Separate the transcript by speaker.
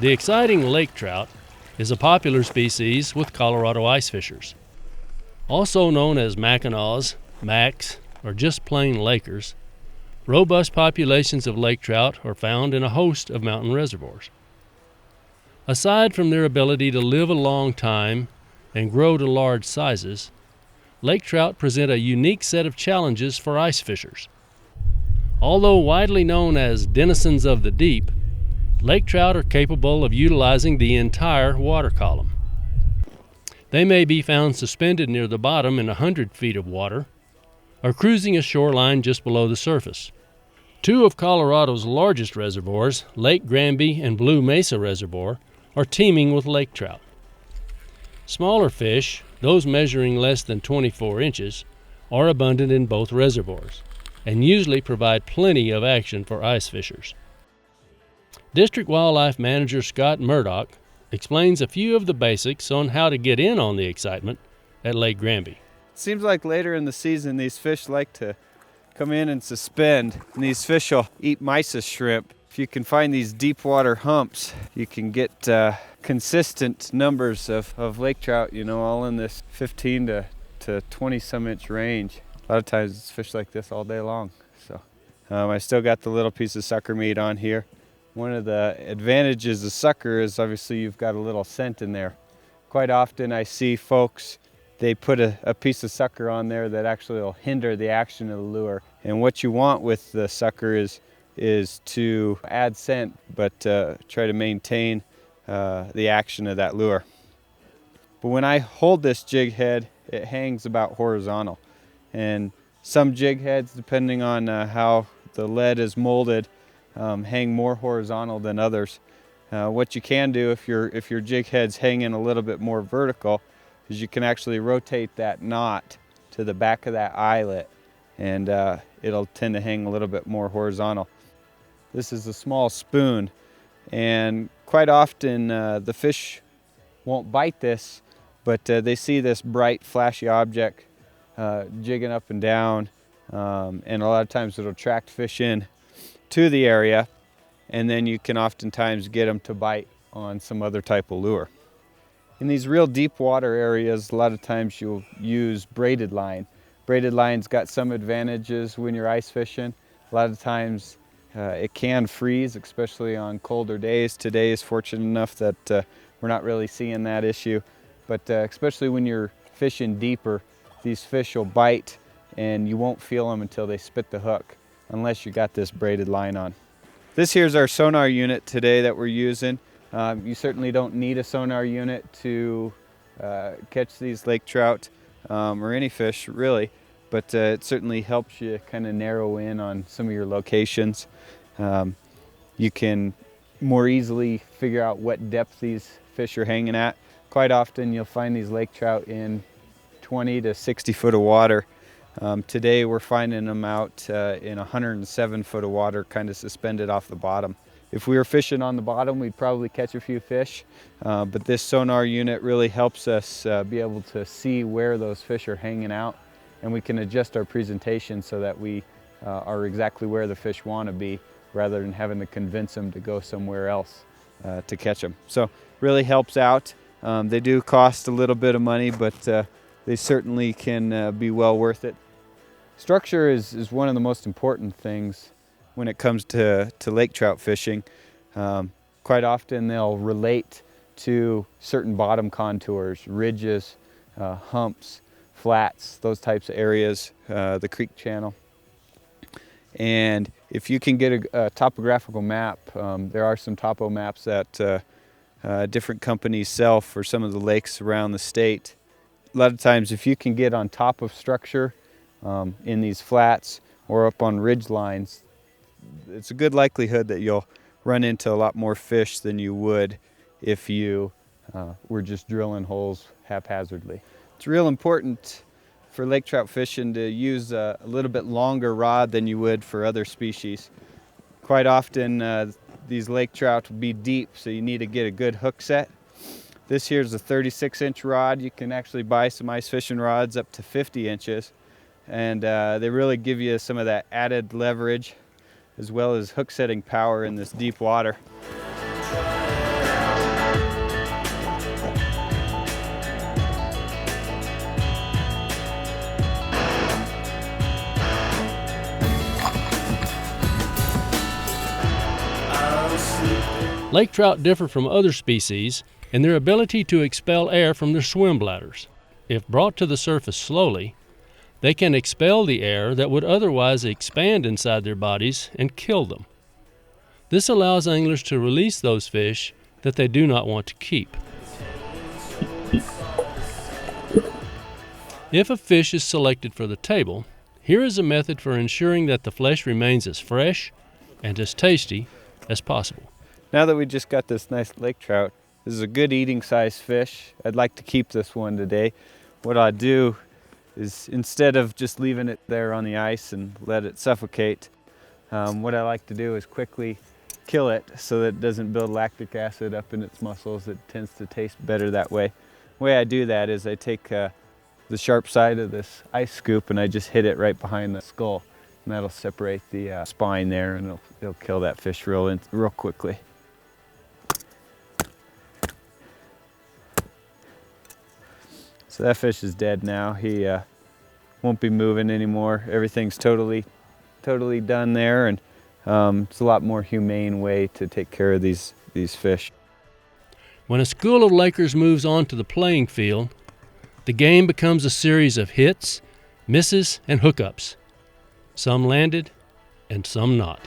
Speaker 1: The exciting lake trout is a popular species with Colorado ice fishers. Also known as Mackinaws, Macks, or just plain Lakers, robust populations of lake trout are found in a host of mountain reservoirs. Aside from their ability to live a long time and grow to large sizes, lake trout present a unique set of challenges for ice fishers. Although widely known as denizens of the deep, lake trout are capable of utilizing the entire water column. They may be found suspended near the bottom in 100 feet of water, or cruising a shoreline just below the surface. Two of Colorado's largest reservoirs, Lake Granby and Blue Mesa Reservoir, are teeming with lake trout. Smaller fish, those measuring less than 24 inches, are abundant in both reservoirs, and usually provide plenty of action for ice fishers. District Wildlife Manager Scott Murdoch explains a few of the basics on how to get in on the excitement at Lake Granby.
Speaker 2: It seems like later in the season these fish like to come in and suspend, and these fish will eat mysis shrimp. If you can find these deep water humps, you can get consistent numbers of lake trout, all in this 15 to 20 some inch range. A lot of times it's fish like this all day long. So I still got the little piece of sucker meat on here. One of the advantages of sucker is obviously you've got a little scent in there. Quite often I see folks, they put a piece of sucker on there that actually will hinder the action of the lure. And what you want with the sucker is to add scent, but try to maintain the action of that lure. But when I hold this jig head, it hangs about horizontal. And some jig heads, depending on how the lead is molded, hang more horizontal than others. What you can do if your jig head's hanging a little bit more vertical is you can actually rotate that knot to the back of that eyelet, and it'll tend to hang a little bit more horizontal. This is a small spoon, and quite often the fish won't bite this, but they see this bright flashy object jigging up and down, and a lot of times it'll attract fish in to the area, and then you can oftentimes get them to bite on some other type of lure. In these real deep water areas, a lot of times you'll use braided line. Braided line's got some advantages when you're ice fishing. A lot of times it can freeze, especially on colder days. Today is fortunate enough that we're not really seeing that issue, but especially when you're fishing deeper, these fish will bite and you won't feel them until they spit the hook, unless you got this braided line on. This here's our sonar unit today that we're using. You certainly don't need a sonar unit to catch these lake trout or any fish really, but it certainly helps you kind of narrow in on some of your locations. You can more easily figure out what depth these fish are hanging at. Quite often you'll find these lake trout in 20 to 60 foot of water. Today we're finding them out in 107 foot of water, kind of suspended off the bottom. If we were fishing on the bottom, we'd probably catch a few fish, but this sonar unit really helps us be able to see where those fish are hanging out, and we can adjust our presentation so that we are exactly where the fish want to be, rather than having to convince them to go somewhere else to catch them. So really helps out. They do cost a little bit of money, but they certainly can be well worth it. Structure is one of the most important things when it comes to lake trout fishing. Quite often they'll relate to certain bottom contours, ridges, humps, flats, those types of areas, the creek channel. And if you can get a topographical map, there are some topo maps that different companies sell for some of the lakes around the state. A lot of times if you can get on top of structure in these flats or up on ridge lines, it's a good likelihood that you'll run into a lot more fish than you would if you were just drilling holes haphazardly. It's real important for lake trout fishing to use a little bit longer rod than you would for other species. Quite often these lake trout will be deep, so you need to get a good hook set. This here's a 36-inch rod. You can actually buy some ice fishing rods up to 50 inches, and they really give you some of that added leverage as well as hook setting power in this deep water.
Speaker 1: Lake trout differ from other species in their ability to expel air from their swim bladders. If brought to the surface slowly, they can expel the air that would otherwise expand inside their bodies and kill them. This allows anglers to release those fish that they do not want to keep. If a fish is selected for the table, here is a method for ensuring that the flesh remains as fresh and as tasty as possible.
Speaker 2: Now that we just got this nice lake trout, this is a good eating size fish. I'd like to keep this one today. What I'll do is, instead of just leaving it there on the ice and let it suffocate, what I like to do is quickly kill it so that it doesn't build lactic acid up in its muscles. It tends to taste better that way. The way I do that is I take the sharp side of this ice scoop and I just hit it right behind the skull, and that'll separate the spine there, and it'll kill that fish real quickly. So that fish is dead now. He won't be moving anymore. Everything's totally done there, and it's a lot more humane way to take care of these fish.
Speaker 1: When a school of Lakers moves on to the playing field, the game becomes a series of hits, misses, and hookups. Some landed and some not.